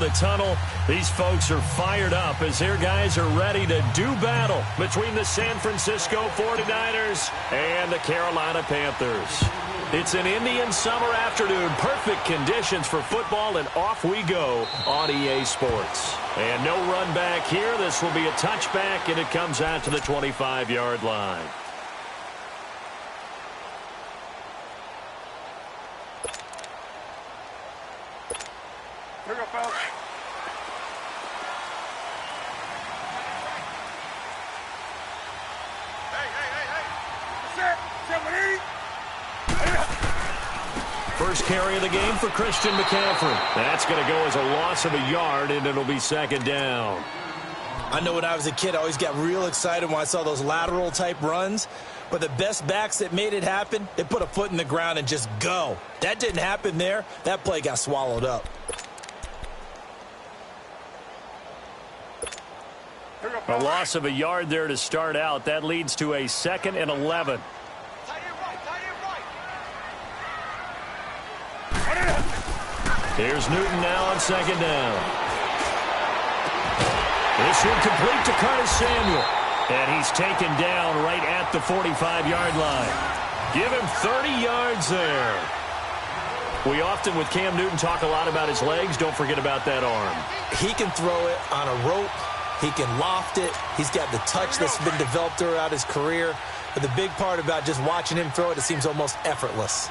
of the tunnel. These folks are fired up as their guys are ready to do battle between the San Francisco 49ers and the Carolina Panthers. It's an Indian summer afternoon. Perfect conditions for football, and off we go on EA Sports. And no run back here. This will be a touchback, and it comes out to the 25-yard line. Here we go, fellas. First carry of the game for Christian McCaffrey. That's going to go as a loss of a yard, and it'll be second down. I know when I was a kid, I always got real excited when I saw those lateral-type runs. But the best backs that made it happen, they put a foot in the ground and just go. That didn't happen there. That play got swallowed up. A loss of a yard there to start out. That leads to a 2nd and 11. Here's Newton now on second down. This one complete to Curtis Samuel. And he's taken down right at the 45-yard line. Give him 30 yards there. We often, with Cam Newton, talk a lot about his legs. Don't forget about that arm. He can throw it on a rope. He can loft it. He's got the touch that's been developed throughout his career. But the big part about just watching him throw it, it seems almost effortless.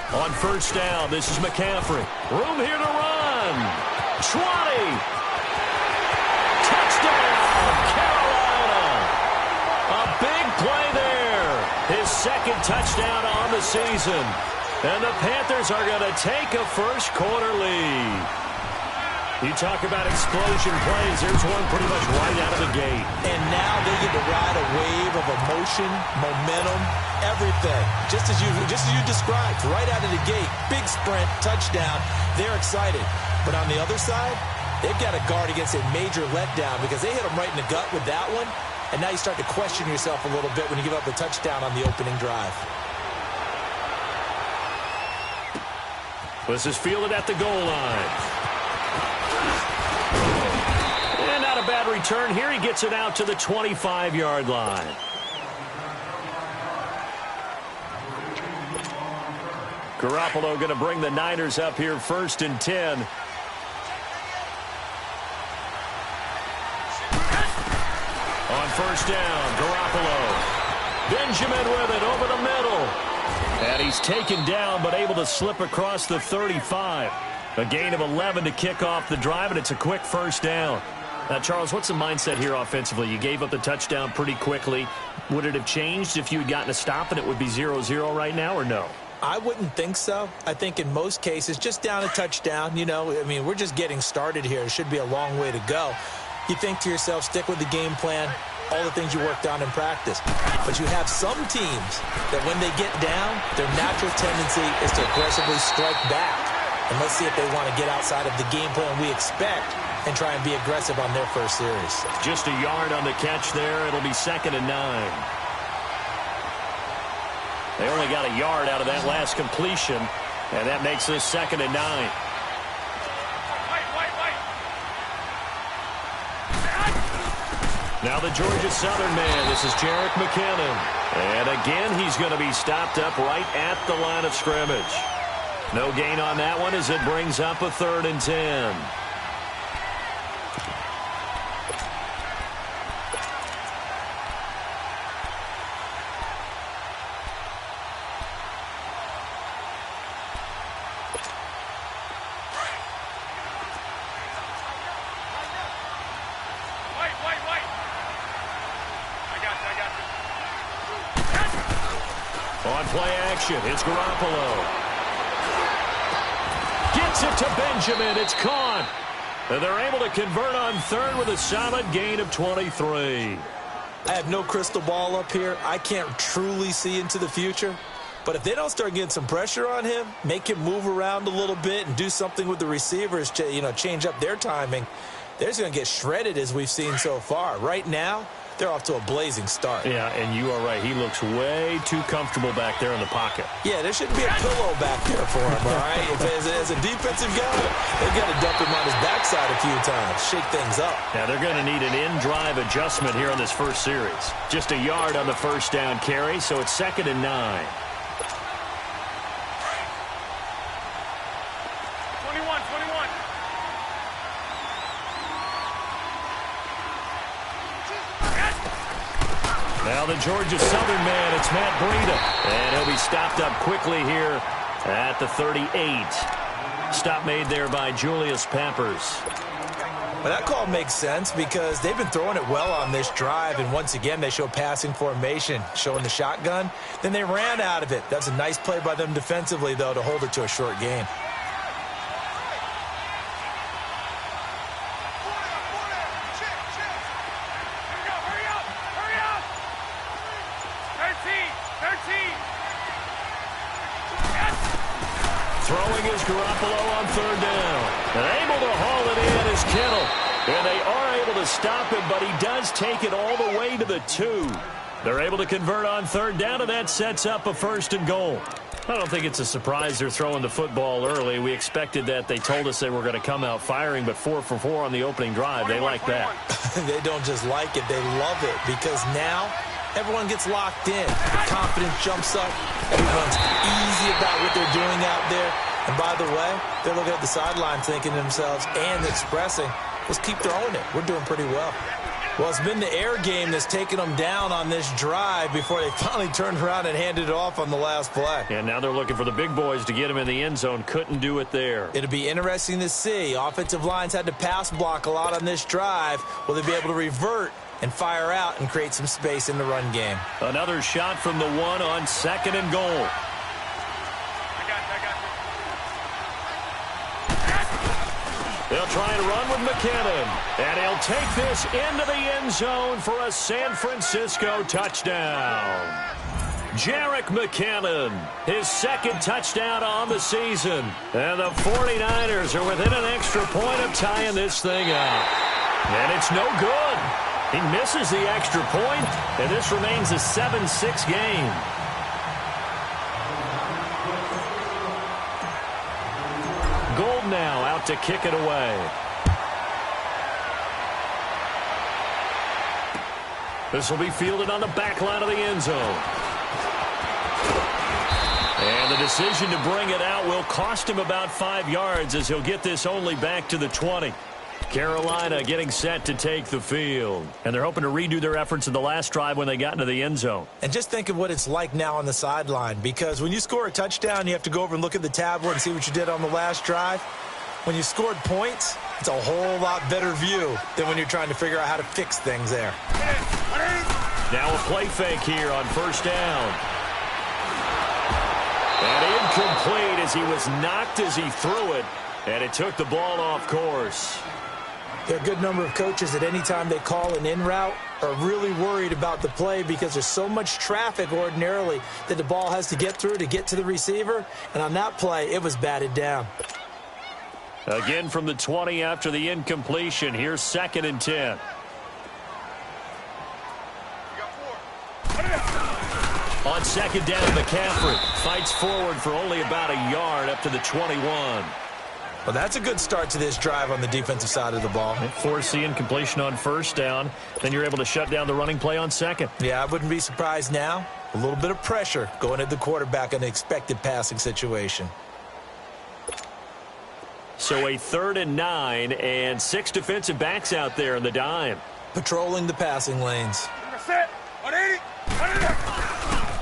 On first down, this is McCaffrey. Room here to run. 20. Touchdown, Carolina. A big play there. His second touchdown on the season. And the Panthers are going to take a first-quarter lead. You talk about explosion plays. There's one pretty much right out of the gate. And now they get to ride a wave of emotion, momentum, everything. Just as you described, right out of the gate. Big sprint, touchdown. They're excited. But on the other side, they've got to guard against a major letdown because they hit them right in the gut with that one. And now you start to question yourself a little bit when you give up a touchdown on the opening drive. This is fielded at the goal line. And not a bad return here. He gets it out to the 25-yard line. Garoppolo going to bring the Niners up here 1st and 10. On first down, Garoppolo. Benjamin with it over the middle. And he's taken down but able to slip across the 35. A gain of 11 to kick off the drive, and it's a quick first down. Now, Charles, what's the mindset here offensively? You gave up the touchdown pretty quickly. Would it have changed if you had gotten a stop and it would be 0-0 right now, or no? I wouldn't think so. I think in most cases, just down a touchdown, you know, I mean, we're just getting started here. It should be a long way to go. You think to yourself, stick with the game plan, all the things you worked on in practice. But you have some teams that when they get down, their natural tendency is to aggressively strike back. And let's see if they want to get outside of the game plan we expect and try and be aggressive on their first series. Just a yard on the catch there. It'll be 2nd and 9. They only got a yard out of that last completion, and that makes this 2nd and 9. Now the Georgia Southern man, this is Jerick McKinnon. And again, he's going to be stopped up right at the line of scrimmage. No gain on that one as it brings up a 3rd and 10. On play action, it's Garoppolo. Gets it to Benjamin. It's caught. And they're able to convert on 3rd with a solid gain of 23. I have no crystal ball up here. I can't truly see into the future. But if they don't start getting some pressure on him, make him move around a little bit and do something with the receivers to, change up their timing, they're just going to get shredded as we've seen so far. Right now, they're off to a blazing start. Yeah, and you are right. He looks way too comfortable back there in the pocket. Yeah, there shouldn't be a pillow back there for him, all right? As a defensive guy, they've got to dump him on his backside a few times, shake things up. Now, they're going to need an in-drive adjustment here on this first series. Just a yard on the first down carry, so it's 2nd and 9. 21. Now the Georgia Southern man, it's Matt Breida. And he'll be stopped up quickly here at the 38. Stop made there by Julius Peppers. Well, that call makes sense because they've been throwing it well on this drive, and once again they show passing formation, showing the shotgun. Then they ran out of it. That's a nice play by them defensively, though, to hold it to a short gain. Throwing is Garoppolo on 3rd down. And able to haul it in is Kittle. And they are able to stop him, but he does take it all the way to the 2. They're able to convert on 3rd down, and that sets up a 1st and goal. I don't think it's a surprise they're throwing the football early. We expected that. They told us they were going to come out firing, but 4 for 4 on the opening drive. They like that. They don't just like it. They love it because now everyone gets locked in. The confidence jumps up. Everyone's easy about what they're doing out there. And by the way, they're looking at the sideline thinking to themselves and expressing, let's keep throwing it. We're doing pretty well. Well, it's been the air game that's taken them down on this drive before they finally turned around and handed it off on the last play. And now they're looking for the big boys to get him in the end zone. Couldn't do it there. It'll be interesting to see. Offensive lines had to pass block a lot on this drive. Will they be able to revert and fire out and create some space in the run game? Another shot from the 1 on 2nd and goal. They'll try and run with McKinnon. And he'll take this into the end zone for a San Francisco touchdown. Jerick McKinnon, his 2nd touchdown on the season. And the 49ers are within an extra point of tying this thing up. And it's no good. He misses the extra point, and this remains a 7-6 game. Gold now out to kick it away. This will be fielded on the back line of the end zone. And the decision to bring it out will cost him about 5 yards as he'll get this only back to the 20. Carolina getting set to take the field. And they're hoping to redo their efforts in the last drive when they got into the end zone. And just think of what it's like now on the sideline, because when you score a touchdown, you have to go over and look at the tablet and see what you did on the last drive. When you scored points, it's a whole lot better view than when you're trying to figure out how to fix things there. Now a play fake here on 1st down. And incomplete as he was knocked as he threw it. And it took the ball off course. There are a good number of coaches that any time they call an in route are really worried about the play because there's so much traffic ordinarily that the ball has to get through to get to the receiver. And on that play, it was batted down. Again from the 20 after the incompletion. Here's 2nd and 10. On 2nd down, McCaffrey fights forward for only about a yard up to the 21. Well, that's a good start to this drive on the defensive side of the ball. Force the incompletion on 1st down. Then you're able to shut down the running play on 2nd. Yeah, I wouldn't be surprised now. A little bit of pressure going at the quarterback in the expected passing situation. So a 3rd and 9 and 6 defensive backs out there in the dime. Patrolling the passing lanes.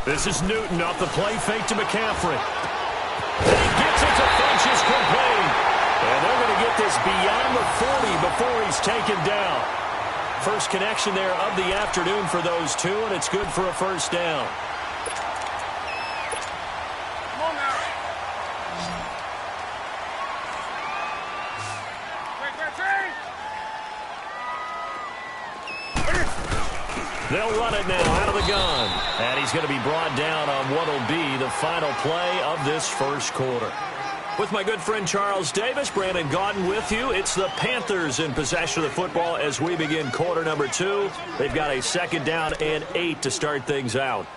This is Newton off the play fake to McCaffrey. And he gets it to Funchess complete. And they're going to get this beyond the 40 before he's taken down. First connection there of the afternoon for those two, and it's good for a 1st down. They'll run it now out of the gun. And he's going to be brought down on what will be the final play of this first quarter. With my good friend Charles Davis, Brandon Gaudin with you. It's the Panthers in possession of the football as we begin quarter number 2. They've got a 2nd down and 8 to start things out.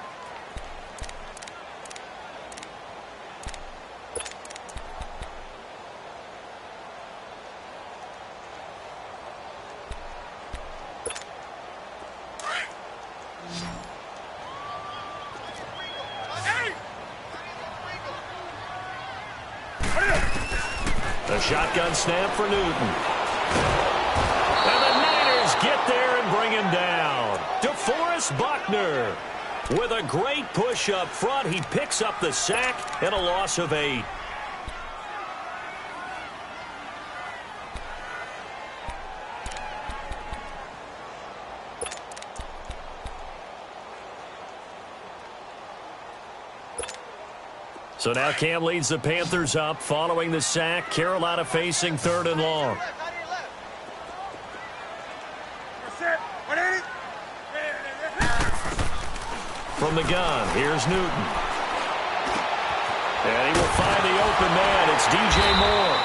A shotgun snap for Newton. And the Niners get there and bring him down. DeForest Buckner with a great push up front. He picks up the sack and a loss of 8. So now Cam leads the Panthers up following the sack. Carolina facing 3rd and long. From the gun, here's Newton. And he will find the open man. It's DJ Moore.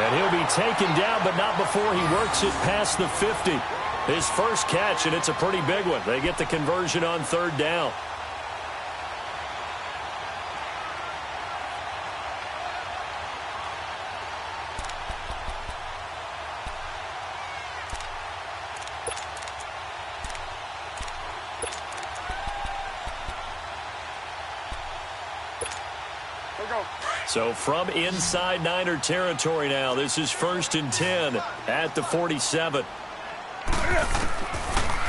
And he'll be taken down, but not before he works it past the 50. His first catch, and it's a pretty big one. They get the conversion on 3rd down. So from inside Niner territory now, this is 1st and 10 at the 47.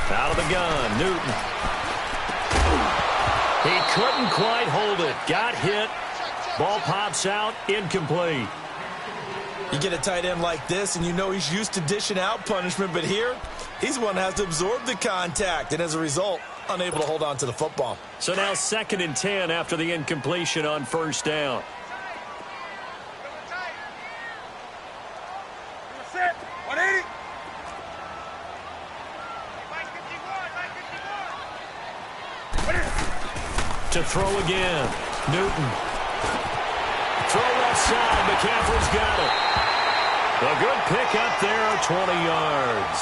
Out of the gun, Newton. He couldn't quite hold it. Got hit. Ball pops out, incomplete. You get a tight end like this, and you know he's used to dishing out punishment, but here, he's the one that has to absorb the contact, and as a result, unable to hold on to the football. So now 2nd and 10 after the incompletion on 1st down. To throw again. Newton. Throw left side. McCaffrey's got it. A good pick up there, 20 yards.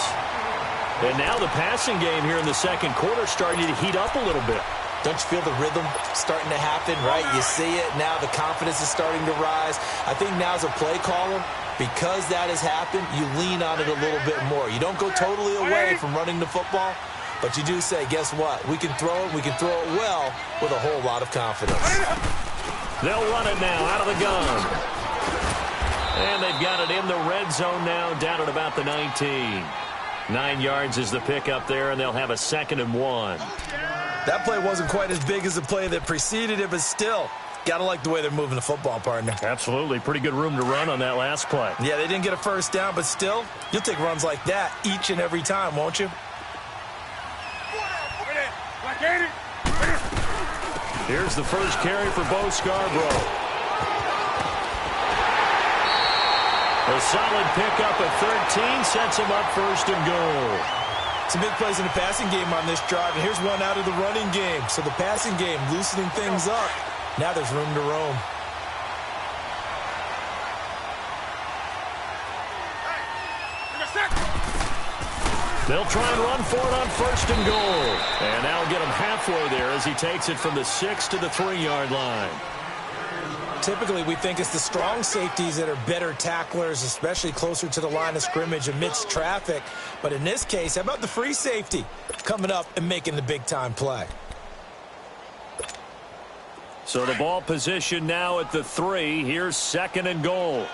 And now the passing game here in the 2nd quarter starting to heat up a little bit. Don't you feel the rhythm starting to happen, right? You see it. Now the confidence is starting to rise. I think now as a play caller, because that has happened, you lean on it a little bit more. You don't go totally away from running the football, but you do say, guess what? We can throw it. We can throw it well with a whole lot of confidence. They'll run it now out of the gun. And they've got it in the red zone now, down at about the 19. 9 yards is the pickup there, and they'll have a 2nd and 1. That play wasn't quite as big as the play that preceded it, but still, got to like the way they're moving the football, partner. Absolutely. Pretty good room to run on that last play. Yeah, they didn't get a 1st down, but still, you'll take runs like that each and every time, won't you? Here's the first carry for Bo Scarborough. A solid pickup at 13 sets him up 1st and goal. Some big plays in the passing game on this drive, and here's one out of the running game. So the passing game loosening things up. Now there's room to roam. They'll try and run for it on 1st and goal. And now get him halfway there as he takes it from the 6 to the 3-yard line. Typically, we think it's the strong safeties that are better tacklers, especially closer to the line of scrimmage amidst traffic. But in this case, how about the free safety coming up and making the big-time play? So the ball position now at the 3. Here's 2nd and goal.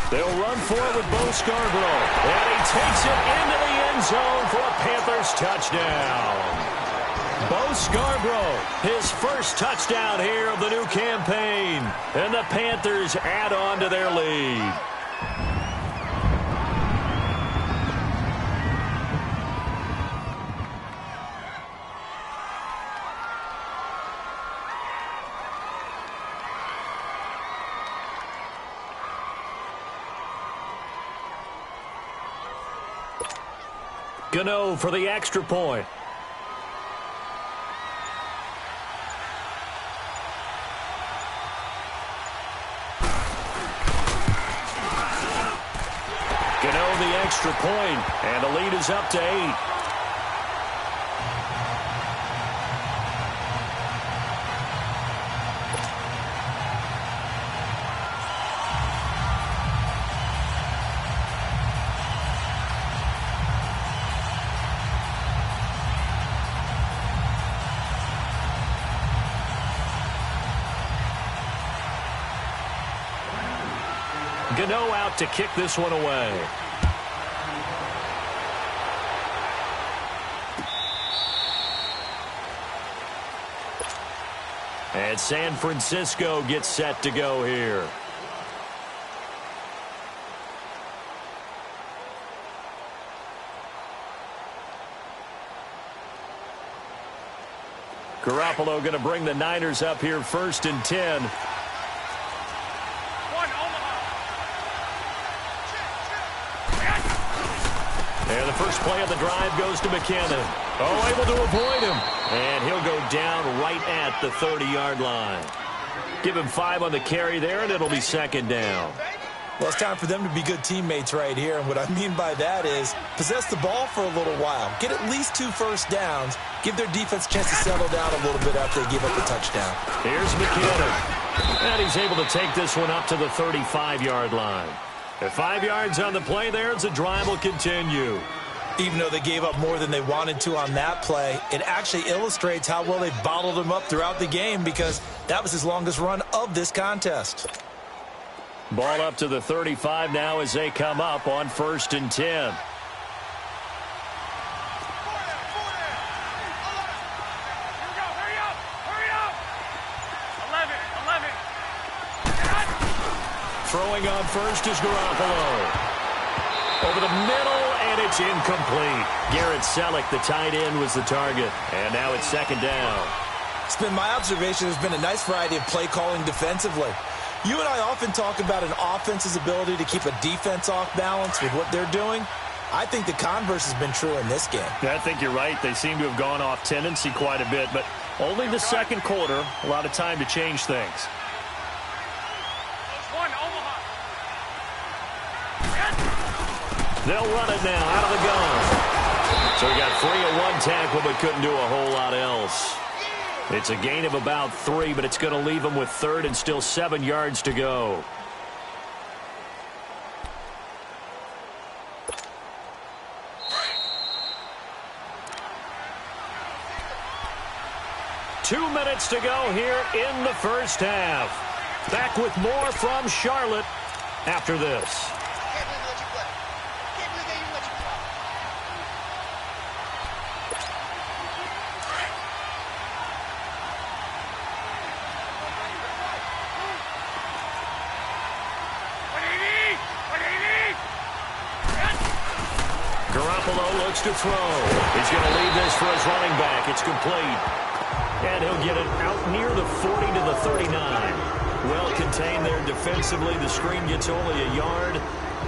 They'll run for it with Bo Scarborough. And he takes it into the end zone for a Panthers touchdown. Bo Scarborough, his first touchdown here of the new campaign. And the Panthers add on to their lead. Gano for the extra point. the extra point, and the lead is up to 8. Gano out to kick this one away. And San Francisco gets set to go here. Garoppolo going to bring the Niners up here 1st and 10. And the first play of the drive goes to McKinnon. Oh, able to avoid him. And he'll go down right at the 30-yard line. Give him 5 on the carry there, and it'll be 2nd down. Well, it's time for them to be good teammates right here. And what I mean by that is possess the ball for a little while. Get at least 2 first downs. Give their defense a chance to settle down a little bit after they give up the touchdown. Here's McKinnon. And he's able to take this one up to the 35-yard line. At 5 yards on the play there, the drive will continue. Even though they gave up more than they wanted to on that play, it actually illustrates how well they bottled him up throughout the game because that was his longest run of this contest. Ball up to the 35 now as they come up on 1st and 10. Throwing on first is Garoppolo. Over the middle, and it's incomplete. Garrett Selleck, the tight end, was the target. And now it's 2nd down. It's been my observation there's been a nice variety of play calling defensively. You and I often talk about an offense's ability to keep a defense off balance with what they're doing. I think the converse has been true in this game. Yeah, I think you're right. They seem to have gone off tendency quite a bit, but only the 2nd quarter, a lot of time to change things. They'll run it now out of the gun. So he got 3 in 1 tackle, but couldn't do a whole lot else. It's a gain of about 3, but it's going to leave him with 3rd and still 7 yards to go. Two minutes to go here in the first half. Back with more from Charlotte after this. Garoppolo looks to throw. He's going to leave this for his running back. It's complete. And he'll get it out near the 40 to the 39. Well contained there defensively. The screen gets only a yard,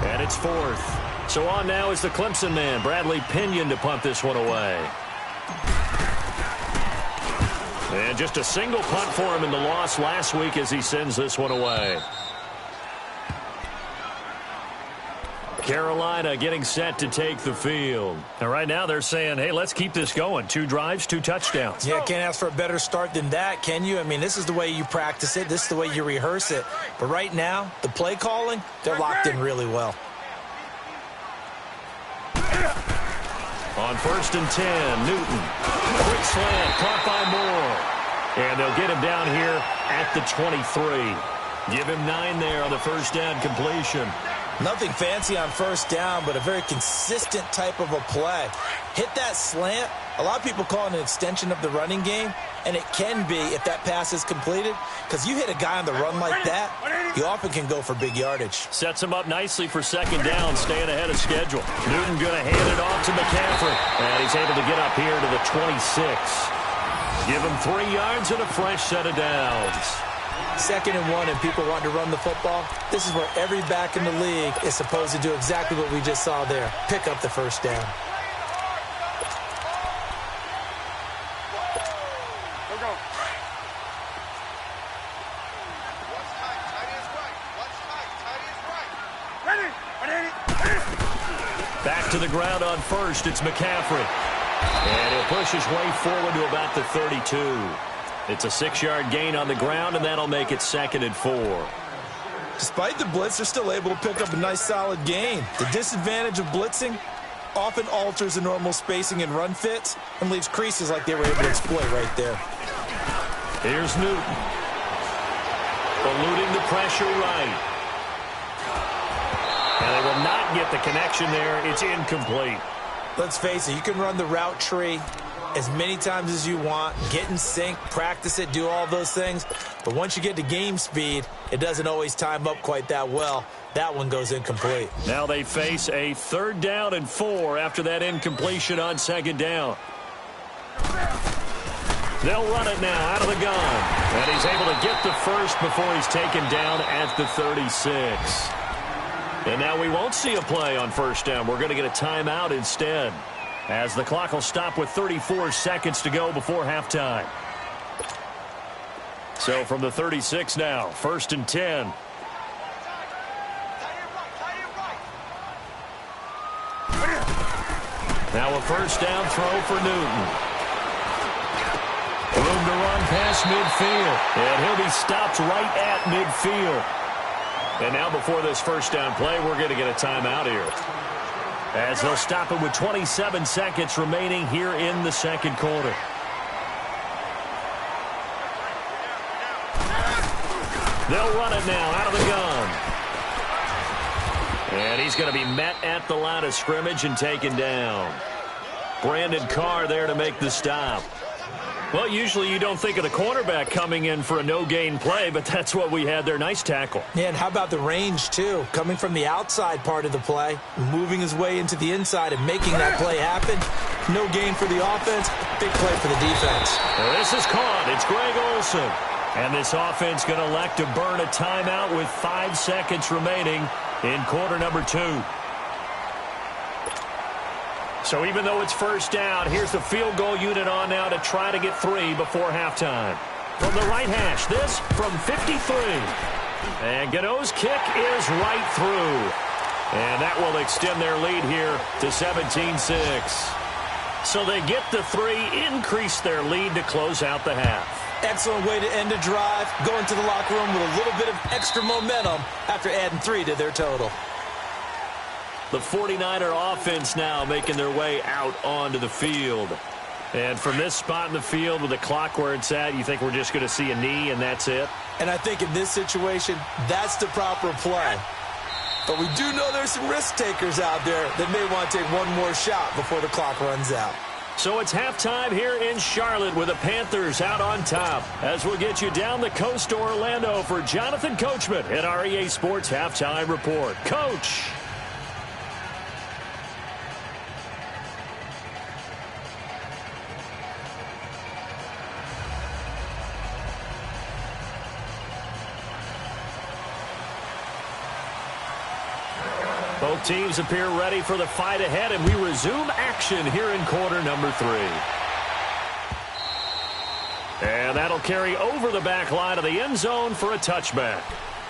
and it's 4th. So on now is the Clemson man, Bradley Pinion, to punt this one away. And just a single punt for him in the loss last week as he sends this one away. Carolina getting set to take the field. And right now they're saying, hey, let's keep this going. 2 drives, 2 touchdowns. Yeah, can't ask for a better start than that, can you? I mean, this is the way you practice it. This is the way you rehearse it. But right now, the play calling, they're locked in really well. On 1st and 10, Newton. Quick slant, caught by Moore. And they'll get him down here at the 23. Give him 9 there on the first down completion. Nothing fancy on first down, but a very consistent type of a play. Hit that slant. A lot of people call it an extension of the running game, and it can be if that pass is completed, because you hit a guy on the run like that, you often can go for big yardage. Sets him up nicely for 2nd down, staying ahead of schedule. Newton going to hand it off to McCaffrey, and he's able to get up here to the 26. Give him 3 yards and a fresh set of downs. 2nd and 1 and people want to run the football. This is where every back in the league is supposed to do exactly what we just saw there. Pick up the first down. to the ground on first. It's McCaffrey. And he'll push his way forward to about the 32. It's a 6-yard gain on the ground, and that'll make it 2nd and 4. Despite the blitz, they're still able to pick up a nice solid gain. The disadvantage of blitzing often alters the normal spacing and run fits and leaves creases like they were able to exploit right there. Here's Newton. Eluding the pressure right. And they will not get the connection there. It's incomplete. Let's face it, you can run the route tree as many times as you want, get in sync, practice it, do all those things. But once you get to game speed, it doesn't always time up quite that well. That one goes incomplete. Now they face a 3rd down and 4 after that incompletion on 2nd down. They'll run it now out of the gun. And he's able to get the first before he's taken down at the 36. And now we won't see a play on 1st down. We're going to get a timeout instead, as the clock will stop with 34 seconds to go before halftime. So from the 36 now, 1st and 10. Now a 1st down throw for Newton. Room to run past midfield. And he'll be stopped right at midfield. And now before this 1st down play, we're going to get a timeout here, as they'll stop it with 27 seconds remaining here in the 2nd quarter. They'll run it now out of the gun. And he's going to be met at the line of scrimmage and taken down. Brandon Carr there to make the stop. Well, usually you don't think of the cornerback coming in for a no-gain play, but that's what we had there. Nice tackle. Yeah, and how about the range, too? Coming from the outside part of the play, moving his way into the inside and making that play happen. No gain for the offense, big play for the defense. Well, this is caught. It's Greg Olsen. And this offense going to elect to burn a timeout with 5 seconds remaining in quarter number 2. So even though it's 1st down, here's the field goal unit on now to try to get 3 before halftime. From the right hash, this from 53. And Gano's kick is right through. And that will extend their lead here to 17-6. So they get the 3, increase their lead to close out the half. Excellent way to end a drive. Go into the locker room with a little bit of extra momentum after adding 3 to their total. The 49er offense now making their way out onto the field. And from this spot in the field with the clock where it's at, you think we're just going to see a knee and that's it? And I think in this situation, that's the proper play. But we do know there's some risk takers out there that may want to take one more shot before the clock runs out. So it's halftime here in Charlotte with the Panthers out on top. As we'll get you down the coast to Orlando for Jonathan Coachman at our EA Sports Halftime Report. Coach. Both teams appear ready for the fight ahead, and we resume action here in quarter number 3. And that'll carry over the back line of the end zone for a touchback.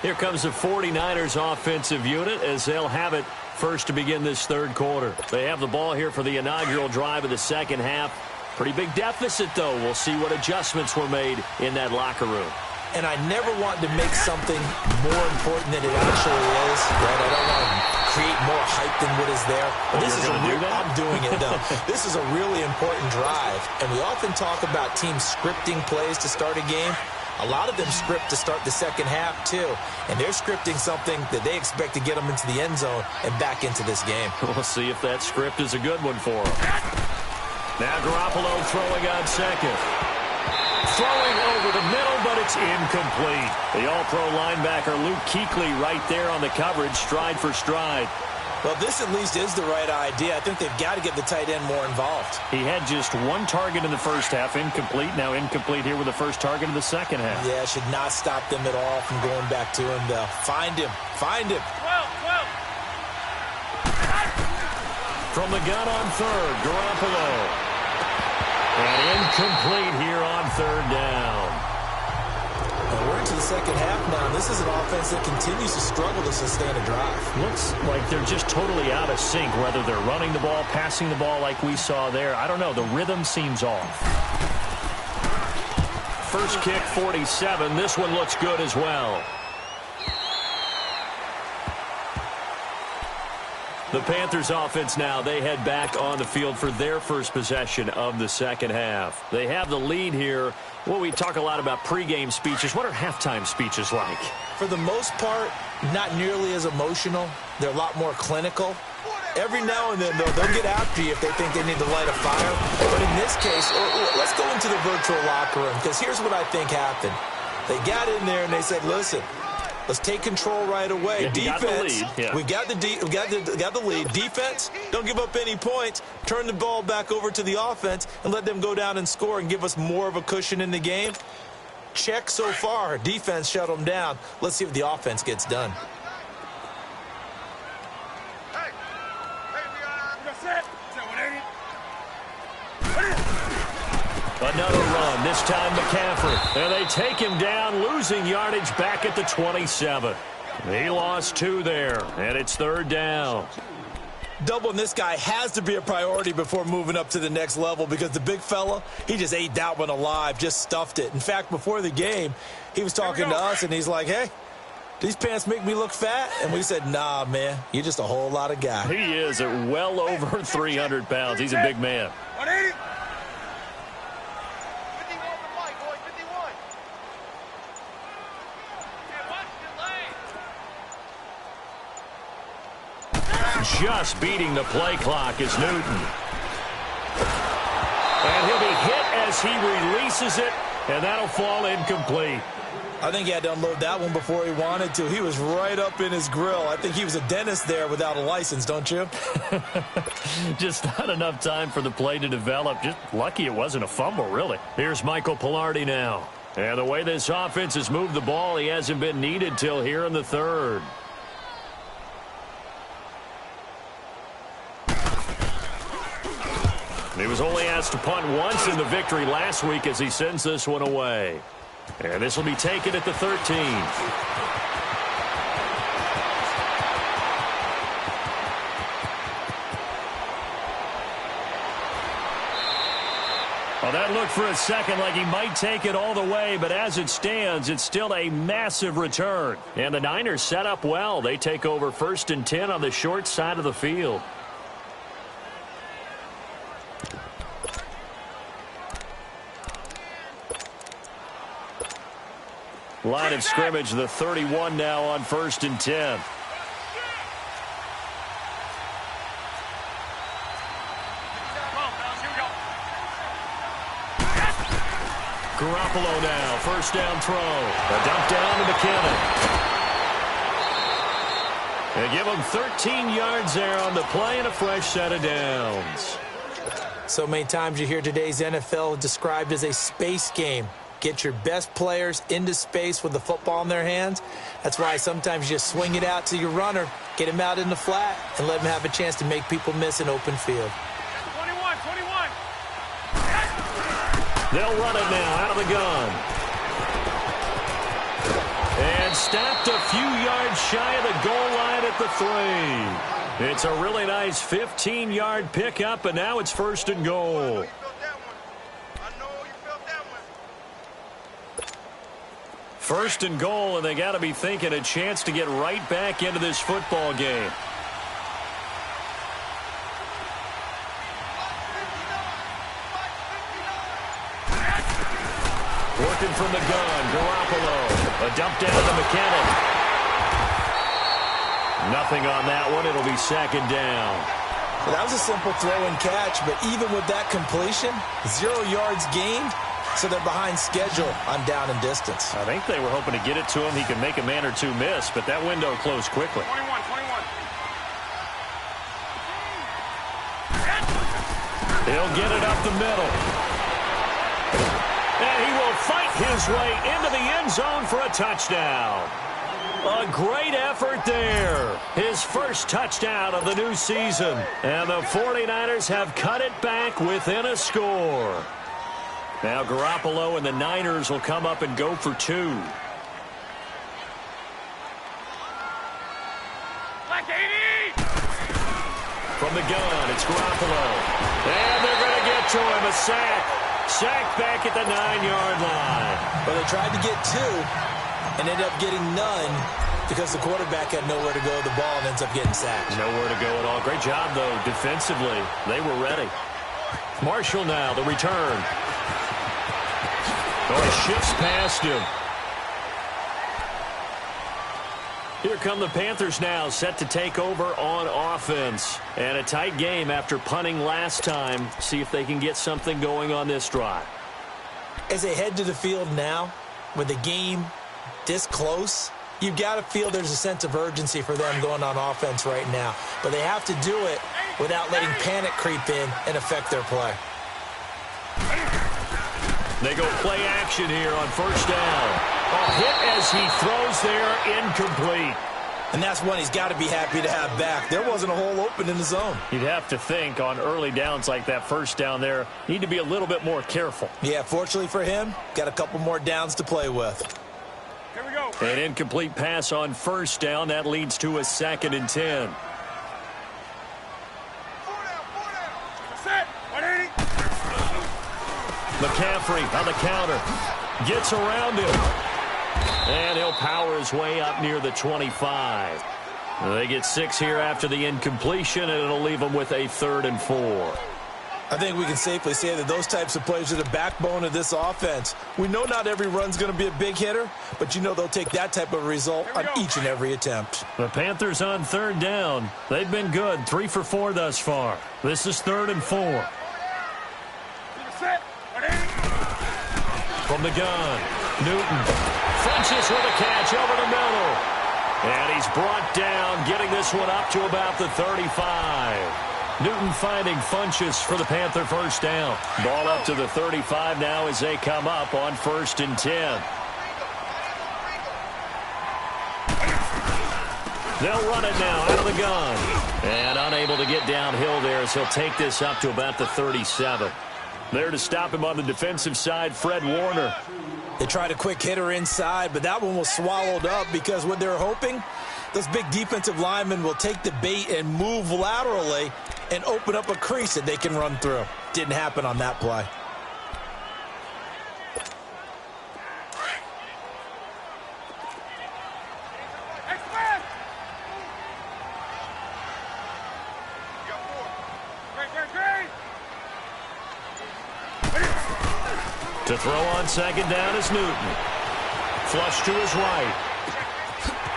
Here comes the 49ers offensive unit as they'll have it first to begin this 3rd quarter. They have the ball here for the inaugural drive of the 2nd half. Pretty big deficit, though. We'll see what adjustments were made in that locker room. And I never want to make something more important than it actually is. Right? I don't want to create more hype than what is there. But this is I'm doing it, though. This is a really important drive. And we often talk about teams scripting plays to start a game. A lot of them script to start the 2nd half, too. And they're scripting something that they expect to get them into the end zone and back into this game. We'll see if that script is a good one for them. Now Garoppolo throwing on 2nd. Throwing over the middle, but it's incomplete. The all-pro linebacker Luke Kuechly right there on the coverage, stride for stride. Well, this at least is the right idea. I think they've got to get the tight end more involved. He had just 1 target in the 1st half, incomplete. Now incomplete here with the 1st target in the 2nd half. Yeah, should not stop them at all from going back to him, though. Find him. Find him. From the gun on 3rd, Garoppolo. And incomplete here on 3rd down. And we're into the second half now, and this is an offense that continues to struggle to sustain a drive. Looks like they're just totally out of sync, whether they're running the ball, passing the ball like we saw there. I don't know. The rhythm seems off. First kick, 47. This one looks good as well. The Panthers offense now, they head back on the field for their first possession of the second half. They have the lead here. Well, we talk a lot about pregame speeches. What are halftime speeches like? For the most part, not nearly as emotional. They're a lot more clinical. Every now and then, though, they'll get after you if they think they need to light a fire. But in this case, let's go into the virtual locker room, because here's what I think happened. They got in there and they said, listen, let's take control right away. Yeah, Defense, we got the lead. Defense, don't give up any points. Turn the ball back over to the offense and let them go down and score and give us more of a cushion in the game. Check so far. Defense shut them down. Let's see if the offense gets done. Another run, this time McCaffrey. And they take him down, losing yardage back at the 27. He lost 2 there, and it's third down. Doubling this guy has to be a priority before moving up to the next level, because the big fella, he just ate that one alive, just stuffed it. In fact, before the game, he was talking to us, and he's like, hey, these pants make me look fat? And we said, nah, man, you're just a whole lot of guy. He is at well over 300 pounds. He's a big man. 180. Just beating the play clock is Newton. And he'll be hit as he releases it, and that'll fall incomplete. I think he had to unload that one before he wanted to. He was right up in his grill. I think he was a dentist there without a license, don't you? Just not enough time for the play to develop. Just lucky it wasn't a fumble, really. Here's Michael Pilardi now. And the way this offense has moved the ball, he hasn't been needed till here in the third. He was only asked to punt once in the victory last week as he sends this one away. And this will be taken at the 13. Well, that looked for a second like he might take it all the way, but as it stands, it's still a massive return. And the Niners set up well. They take over 1st and 10 on the short side of the field. Line of scrimmage, the 31 now on 1st and 10. Garoppolo now, 1st down throw. A dump down to McKinnon. They give him 13 yards there on the play and a fresh set of downs. So many times you hear today's NFL described as a space game. Get your best players into space with the football in their hands. That's why sometimes you just swing it out to your runner, get him out in the flat, and let him have a chance to make people miss an open field. 21. They'll run it now out of the gun. And stopped a few yards shy of the goal line at the 3. It's a really nice 15-yard pickup, and now it's 1st and goal. First and goal, and they got to be thinking a chance to get right back into this football game. Working from the gun, Garoppolo. A dump down to McKinnon. Nothing on that one. It'll be 2nd down. Well, that was a simple throw and catch, but even with that completion, 0 yards gained. So they're behind schedule on down and distance. I think they were hoping to get it to him. He could make a man or two miss, but that window closed quickly. 21. He'll get it up the middle. And he will fight his way into the end zone for a touchdown. A great effort there. His first touchdown of the new season. And the 49ers have cut it back within a score. Now Garoppolo and the Niners will come up and go for 2. From the gun, it's Garoppolo. And they're going to get to him. A sack. Sack back at the 9-yard line. Well, they tried to get 2 and ended up getting none because the quarterback had nowhere to go with the ball and ends up getting sacked. Nowhere to go at all. Great job, though, defensively. They were ready. Marshall now, the return. Oh, he shifts past him. Here come the Panthers now, set to take over on offense. And a tight game after punting last time. See if they can get something going on this drive. As they head to the field now, with the game this close, you've got to feel there's a sense of urgency for them going on offense right now. But they have to do it without letting panic creep in and affect their play. They go play action here on first down. A hit as he throws there, incomplete. And that's one he's got to be happy to have back. There wasn't a hole open in the zone. You'd have to think on early downs like that first down there, need to be a little bit more careful. Yeah, fortunately for him, got a couple more downs to play with. Here we go. An incomplete pass on first down. That leads to a 2nd and 10. Set. 180. McCaffrey on the counter. Gets around him. And he'll power his way up near the 25. They get 6 here after the incompletion, and it'll leave them with a 3rd and 4. I think we can safely say that those types of plays are the backbone of this offense. We know not every run's going to be a big hitter, but you know they'll take that type of result on each and every attempt. The Panthers on 3rd down. They've been good, 3 for 4 thus far. This is 3rd and 4. Set. 180. From the gun, Newton. Funches with a catch over the middle. And he's brought down, getting this one up to about the 35. Newton finding Funches for the Panther first down. Ball up to the 35 now as they come up on 1st and 10. They'll run it now out of the gun. And unable to get downhill there as he'll take this up to about the 37. There to stop him on the defensive side, Fred Warner. They tried a quick hitter inside, but that one was swallowed up because what they're hoping, those big defensive linemen will take the bait and move laterally and open up a crease that they can run through. Didn't happen on that play. To throw on 2nd down is Newton. Flush to his right.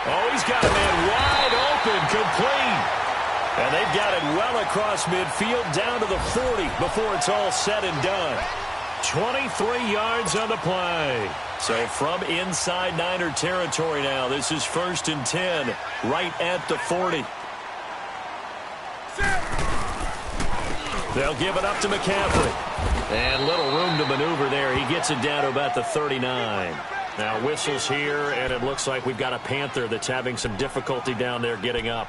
Oh, he's got a man wide open, complete. And they've got it well across midfield down to the 40 before it's all said and done. 23 yards on the play. So from inside Niner territory now, this is 1st and 10, right at the 40. They'll give it up to McCaffrey. And little room to maneuver there. He gets it down to about the 39. Now whistles here, and it looks like we've got a Panther that's having some difficulty down there getting up.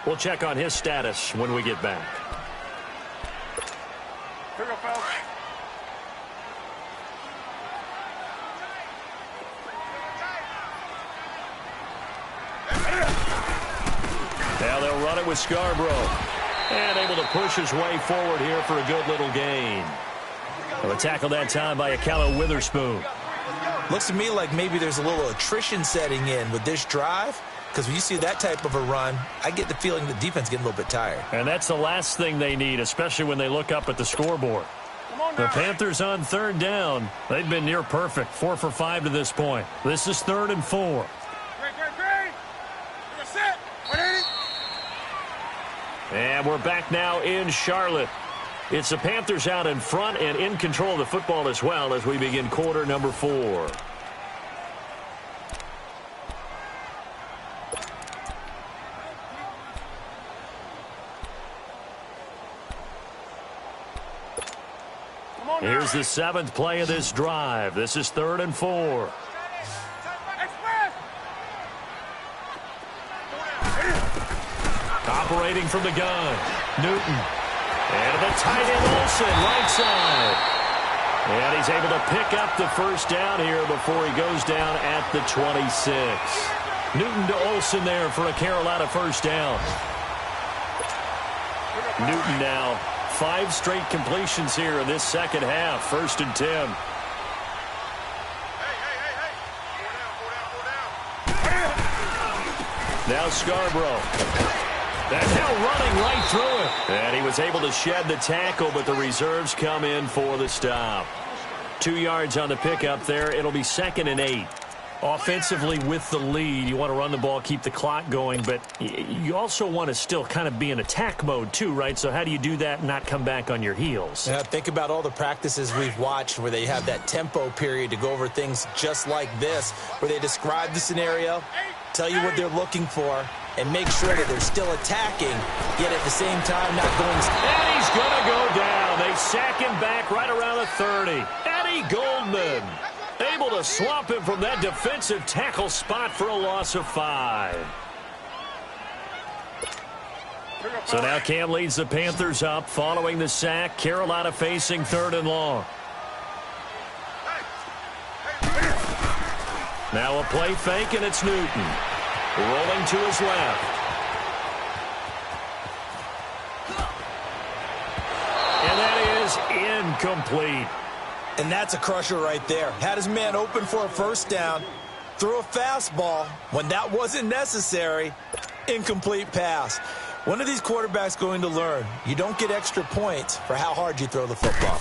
We'll check on his status when we get back. Here we go, fellas. Now they'll run it with Scarborough. And able to push his way forward here for a good little gain. A tackle that time by Akello Witherspoon. Looks to me like maybe there's a little attrition setting in with this drive, because when you see that type of a run, I get the feeling the defense getting a little bit tired. And that's the last thing they need, especially when they look up at the scoreboard. The Panthers on 3rd down. They've been near perfect, 4 for 5 to this point. This is 3rd and 4. Set. 180. And we're back now in Charlotte. It's the Panthers out in front and in control of the football as well as we begin quarter number 4. Here's the 7th play of this drive. This is 3rd and 4. Operating from the gun, Newton. And the tight end Olsen, right side. And he's able to pick up the first down here before he goes down at the 26. Newton to Olsen there for a Carolina first down. Newton now 5 straight completions here in this second half. 1st and 10. Now Scarborough. That's now running right through it. And he was able to shed the tackle, but the reserves come in for the stop. 2 yards on the pickup there. It'll be 2nd and 8. Offensively with the lead, you want to run the ball, keep the clock going, but you also want to still kind of be in attack mode too, right? So how do you do that and not come back on your heels? Yeah, think about all the practices we've watched where they have that tempo period to go over things just like this, where they describe the scenario, tell you what they're looking for, and make sure that they're still attacking, yet at the same time not going. And he's going to go down. They sack him back right around the 30. Eddie Goldman able to swamp him from that defensive tackle spot for a loss of 5. So now Cam leads the Panthers up following the sack. Carolina facing 3rd and long. Now a play fake, and it's Newton. Rolling to his left. And that is incomplete. And that's a crusher right there. Had his man open for a first down, threw a fastball when that wasn't necessary. Incomplete pass. When are these quarterbacks going to learn? You don't get extra points for how hard you throw the football.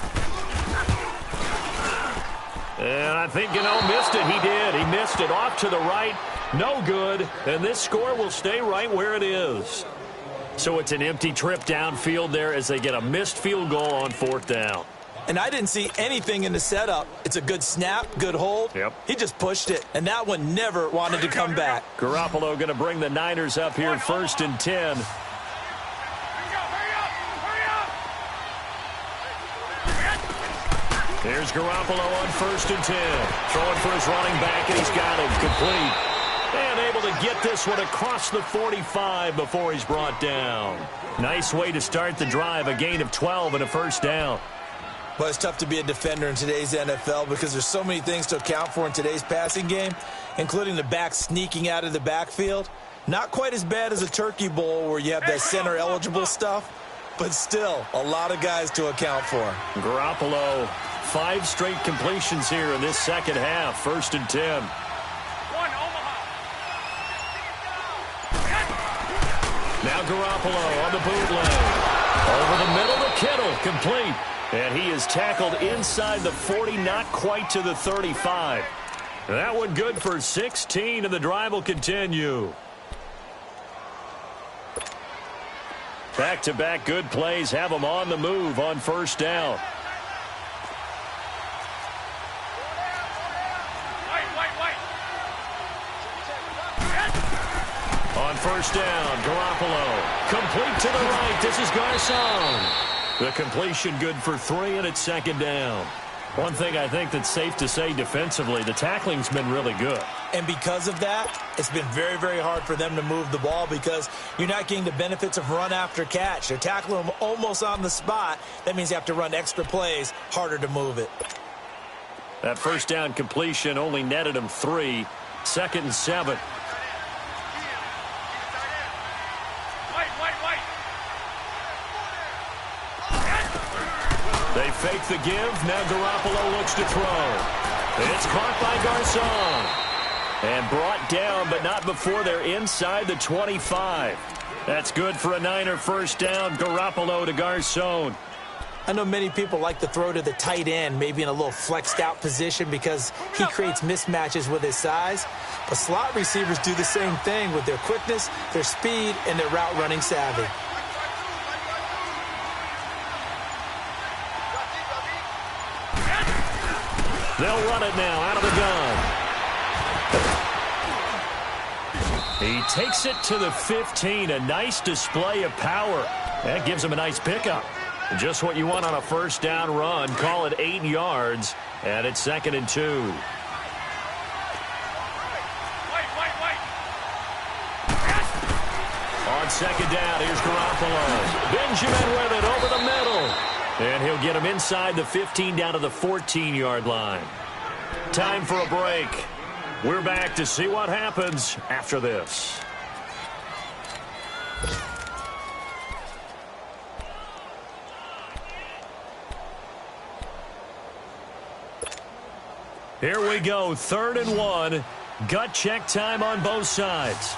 And I think missed it. He did. He missed it off to the right. No good. And this score will stay right where it is. So it's an empty trip downfield there as they get a missed field goal on 4th down. And I didn't see anything in the setup. It's a good snap, good hold. Yep. He just pushed it, and that one never wanted to come back. Garoppolo going to bring the Niners up here 1st and 10. Here's Garoppolo on 1st and 10. Throwing for his running back, and he's got him complete. And able to get this one across the 45 before he's brought down. Nice way to start the drive, a gain of 12 and a first down. But it's tough to be a defender in today's NFL because there's so many things to account for in today's passing game, including the back sneaking out of the backfield. Not quite as bad as a turkey bowl where you have that center-eligible stuff, but still a lot of guys to account for. Garoppolo, 5 straight completions here in this second half. 1st and 10. Now Garoppolo on the bootleg. Over the middle to Kittle, complete. And he is tackled inside the 40, not quite to the 35. That one good for 16, and the drive will continue. Back-to-back good plays have them on the move on 1st down. On 1st down, Garoppolo. Complete to the right. This is Garcon. The completion good for 3, and it's 2nd down. One thing I think that's safe to say defensively, the tackling's been really good. And because of that, it's been very, very hard for them to move the ball because you're not getting the benefits of run after catch. They're tackling them almost on the spot. That means you have to run extra plays, harder to move it. That 1st down completion only netted him 3. 2nd and 7. They fake the give. Now Garoppolo looks to throw. It's caught by Garcon. And brought down, but not before they're inside the 25. That's good for a Niner first down. Garoppolo to Garcon. I know many people like to throw to the tight end, maybe in a little flexed out position because he creates mismatches with his size. But slot receivers do the same thing with their quickness, their speed, and their route running savvy. They'll run it now out of the gun. He takes it to the 15. A nice display of power. That gives him a nice pickup. Just what you want on a first down run. Call it 8 yards. And it's 2nd and 2. On 2nd down, here's Garoppolo. Benjamin with it over the middle. And he'll get him inside the 15 down to the 14-yard line. Time for a break. We're back to see what happens after this. Here we go, 3rd and 1. Gut check time on both sides.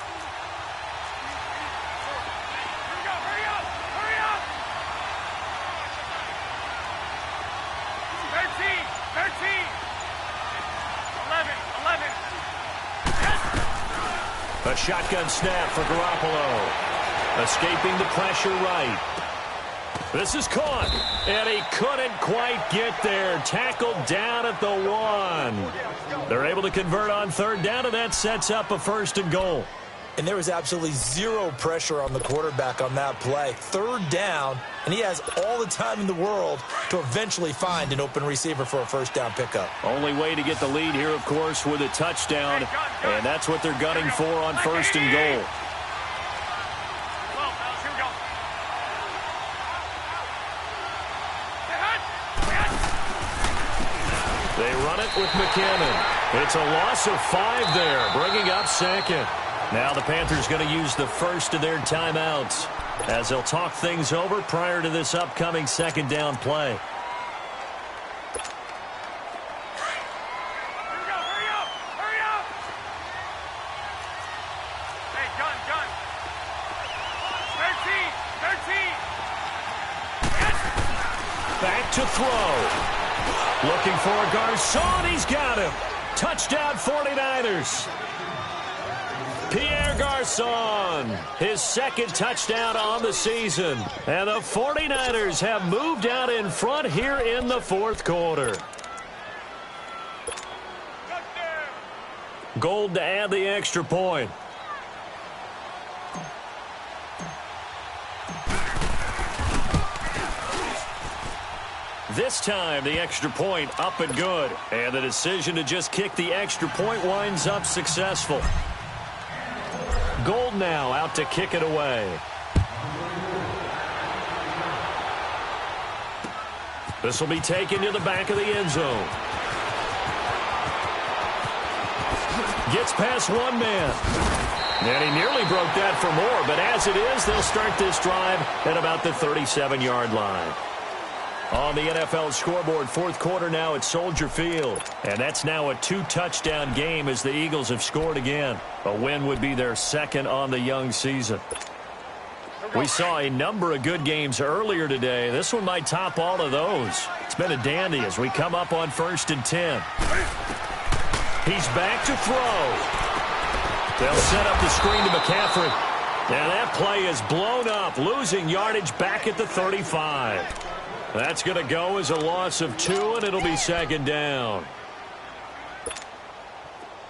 A shotgun snap for Garoppolo. Escaping the pressure right. This is caught, and he couldn't quite get there. Tackled down at the 1. They're able to convert on 3rd down, and that sets up a 1st and goal. And there was absolutely zero pressure on the quarterback on that play. 3rd down, and he has all the time in the world to eventually find an open receiver for a 1st down pickup. Only way to get the lead here, of course, with a touchdown, and that's what they're gunning for on 1st and goal. They run it with McKinnon. It's a loss of 5 there, bringing up 2nd. Now the Panthers going to use the first of their timeouts as they'll talk things over prior to this upcoming 2nd down play. Back to throw. Looking for a Garcon. He's got him. Touchdown 49ers. Pierre Garcon, his 2nd touchdown on the season. And the 49ers have moved out in front here in the 4th quarter. Gold to add the extra point. This time, the extra point up and good. And the decision to just kick the extra point winds up successful. Gold now out to kick it away. This will be taken to the back of the end zone. Gets past 1 man. And he nearly broke that for more, but as it is, they'll start this drive at about the 37-yard line. On the NFL scoreboard, 4th quarter now at Soldier Field. And that's now a 2-touchdown game as the Eagles have scored again. A win would be their 2nd on the young season. We saw a number of good games earlier today. This one might top all of those. It's been a dandy as we come up on 1st and 10. He's back to throw. They'll set up the screen to McCaffrey. And that play is blown up, losing yardage back at the 35. That's going to go as a loss of 2, and it'll be 2nd down.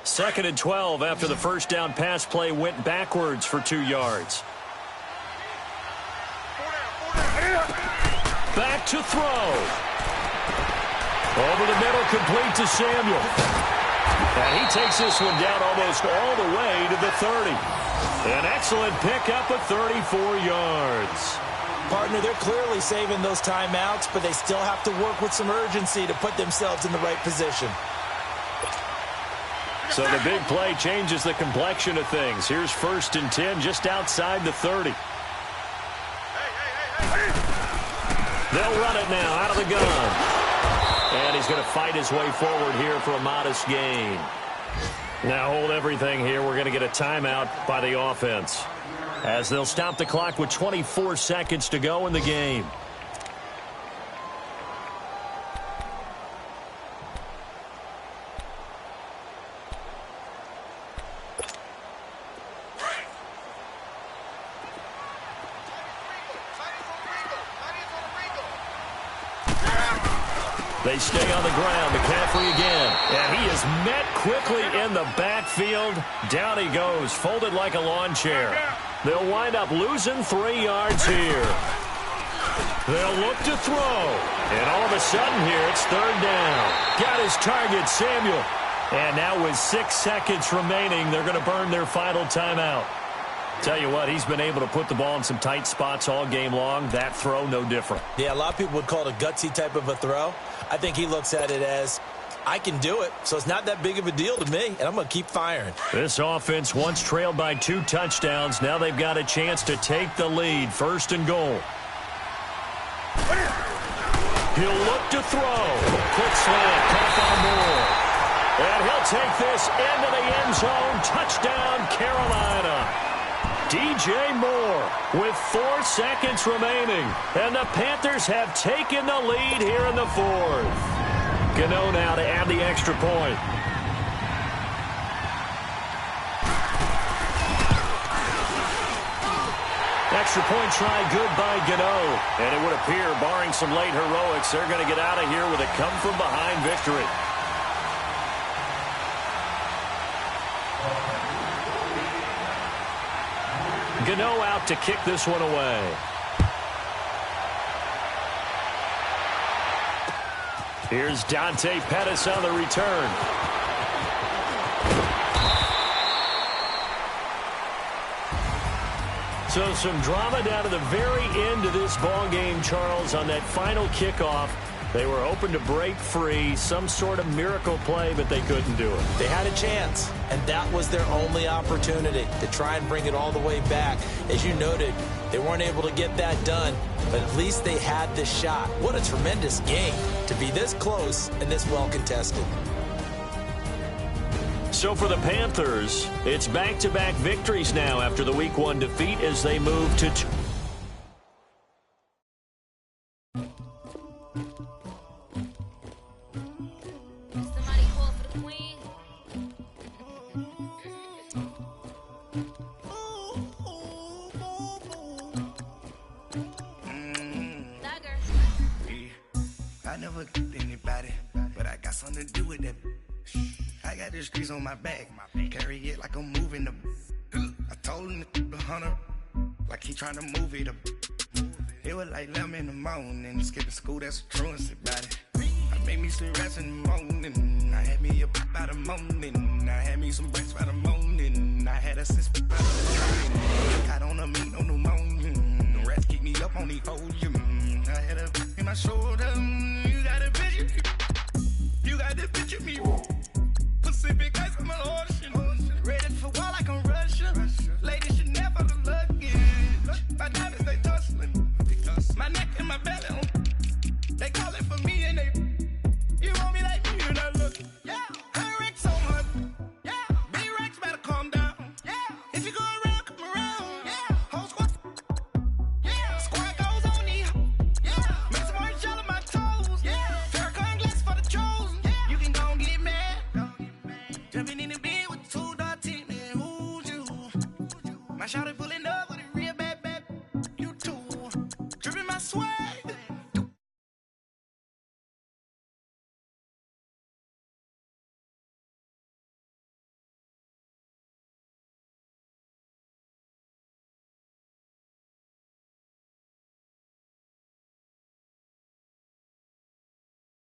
2nd and 12 after the 1st down pass play went backwards for 2 yards. Back to throw. Over the middle, complete to Samuel. And he takes this one down almost all the way to the 30. An excellent pickup of 34 yards. Partner, they're clearly saving those timeouts, but they still have to work with some urgency to put themselves in the right position. So the big play changes the complexion of things. Here's 1st and 10 just outside the 30. They'll run it now out of the gun. And he's going to fight his way forward here for a modest gain. Now hold everything here. We're going to get a timeout by the offense, as they'll stop the clock with 24 seconds to go in the game. They stay on the ground. McCaffrey again. And he is met quickly in the backfield. Down he goes, folded like a lawn chair. They'll wind up losing 3 yards here. They'll look to throw. And all of a sudden here, it's 3rd down. Got his target, Samuel. And now with 6 seconds remaining, they're going to burn their final timeout. Tell you what, he's been able to put the ball in some tight spots all game long. That throw, no different. Yeah, a lot of people would call it a gutsy type of a throw. I think he looks at it as, I can do it, so it's not that big of a deal to me, and I'm going to keep firing. This offense once trailed by 2 touchdowns. Now they've got a chance to take the lead. 1st and goal. He'll look to throw. Quick slant, caught by Moore. And he'll take this into the end zone. Touchdown, Carolina. DJ Moore with 4 seconds remaining. And the Panthers have taken the lead here in the 4th. Gano now to add the extra point. Extra point try good by Gano. And it would appear, barring some late heroics, they're going to get out of here with a come-from-behind victory. Gano out to kick this one away. Here's Dante Pettis on the return. So some drama down to the very end of this ball game, Charles, on that final kickoff. They were hoping to break free, some sort of miracle play, but they couldn't do it. They had a chance, and that was their only opportunity to try and bring it all the way back. As you noted, they weren't able to get that done, but at least they had the shot. What a tremendous game to be this close and this well contested. So for the Panthers, it's back-to-back victories now after the Week 1 defeat as they move to I never killed anybody, but I got something to do with that. I got the streets on my back, carry it like I'm moving the. I told him the hunter, like he trying to move it up. It was like 11 in the morning, skipping school, that's a truancy about it. I made me some rats in the morning, I had me a pop by the morning, I had me some breaks by the morning, I had a sis by the morning. Got on a meat on the morning, the rats keep me up on the podium. I had a in my shoulder, you got a picture, you got the picture me. Pacific ice on my ocean, ready for war like I'm Russian. Ladies should never look lucky. My diamonds they tussling, my neck and my belly on. They calling for me and they. You want me like me and I look. Yeah, I wreck so much. Yeah, B-Rex better calm down. Yeah, if you go around, come around. Yeah, whole squad. Yeah, squad goes on me. Yeah, make some orange gel on my toes. Yeah, Farrakhan glass for the chosen. Yeah, you can go and get mad. Jumping in the